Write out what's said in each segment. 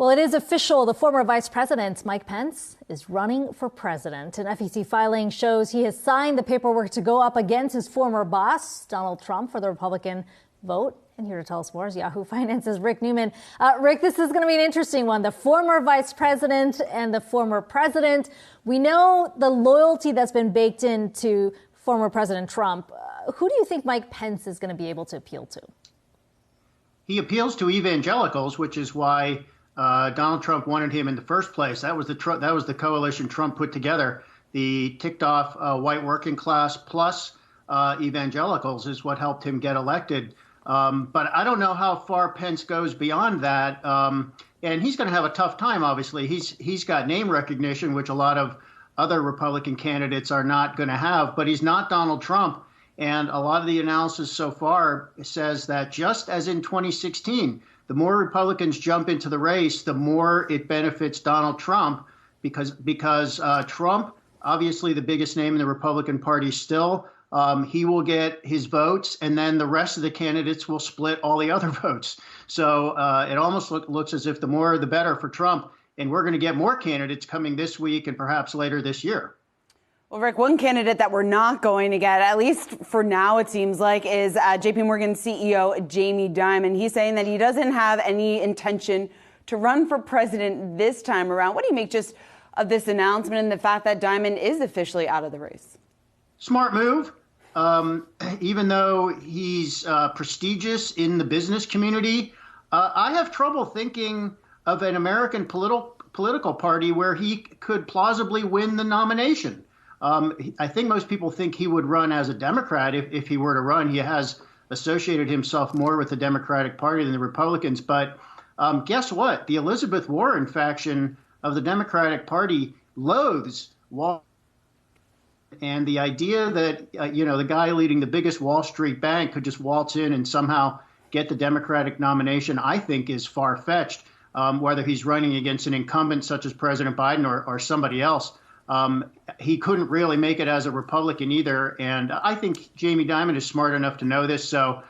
Well, it is official. The former Vice President, Mike Pence, is running for president. An FEC filing shows he has signed the paperwork to go up against his former boss, Donald Trump, for the Republican vote. And here to tell us more is Yahoo Finance's Rick Newman. Rick, this is going to be an interesting one. The former vice president and the former president. We know the loyalty that's been baked into former President Trump. Who do you think Mike Pence is going to be able to appeal to? He appeals to evangelicals, which is why Donald Trump wanted him in the first place. That was the coalition Trump put together. The ticked off white working class plus evangelicals is what helped him get elected. But I don't know how far Pence goes beyond that. And he's going to have a tough time, obviously. He's got name recognition, which a lot of other Republican candidates are not going to have. But he's not Donald Trump. And a lot of the analysis so far says that just as in 2016, the more Republicans jump into the race, the more it benefits Donald Trump because Trump, obviously the biggest name in the Republican Party still, he will get his votes, and then the rest of the candidates will split all the other votes. So it almost looks as if the more the better for Trump, and we're going to get more candidates coming this week and perhaps later this year. Well, Rick, one candidate that we're not going to get, at least for now, it seems like, is JP Morgan CEO Jamie Dimon. He's saying that he doesn't have any intention to run for president this time around. What do you make just of this announcement and the fact that Dimon is officially out of the race? Smart move. Even though he's prestigious in the business community, I have trouble thinking of an American political party where he could plausibly win the nomination. I think most people think he would run as a Democrat if he were to run. He has associated himself more with the Democratic Party than the Republicans. But guess what? The Elizabeth Warren faction of the Democratic Party loathes Wall. And the idea that, the guy leading the biggest Wall Street bank could just waltz in and somehow get the Democratic nomination, I think is far-fetched, whether he's running against an incumbent such as President Biden or somebody else. He couldn't really make it as a Republican either. And I think Jamie Dimon is smart enough to know this. So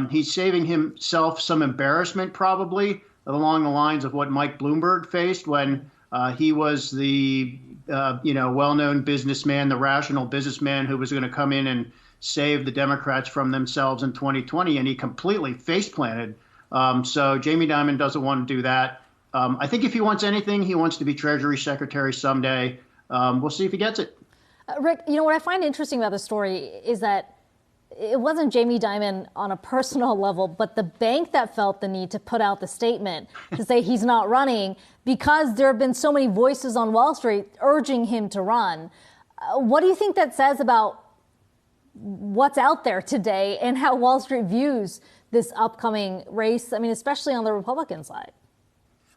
he's saving himself some embarrassment, probably along the lines of what Mike Bloomberg faced when he was the, well-known businessman, the rational businessman who was going to come in and save the Democrats from themselves in 2020. And he completely face-planted. So Jamie Dimon doesn't want to do that. I think if he wants anything, he wants to be Treasury Secretary someday. We'll see if he gets it. Rick, what I find interesting about the story is that it wasn't Jamie Dimon on a personal level, but the bank that felt the need to put out the statement to say he's not running because there have been so many voices on Wall Street urging him to run. What do you think that says about what's out there today and how Wall Street views this upcoming race? I mean, especially on the Republican side.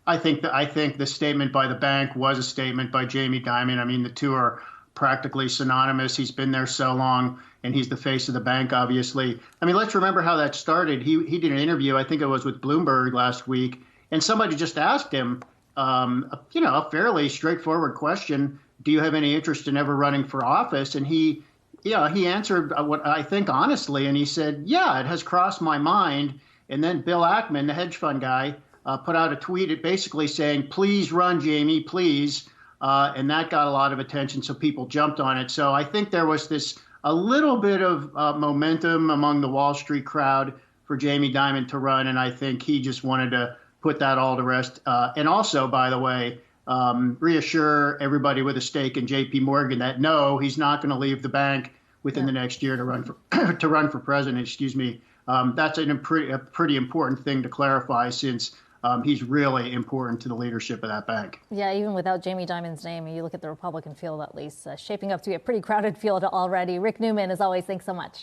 I think the statement by the bank was a statement by Jamie Dimon. I mean, the two are practically synonymous. He's been there so long, and he's the face of the bank, obviously. I mean, let's remember how that started. He did an interview, I think it was with Bloomberg last week, and somebody just asked him, a fairly straightforward question: do you have any interest in ever running for office? And he answered what I think honestly, and he said, yeah, it has crossed my mind. And then Bill Ackman, the hedge fund guy, put out a tweet basically saying, please run, Jamie, please. And that got a lot of attention, so people jumped on it. So I think there was a little bit of momentum among the Wall Street crowd for Jamie Dimon to run, and I think he just wanted to put that all to rest. And also, by the way, reassure everybody with a stake in JP Morgan that no, he's not going to leave the bank within the next year to run for president. Excuse me. That's a pretty important thing to clarify since he's really important to the leadership of that bank. Yeah, even without Jamie Dimon's name, you look at the Republican field at least, shaping up to be a pretty crowded field already. Rick Newman, as always, thanks so much.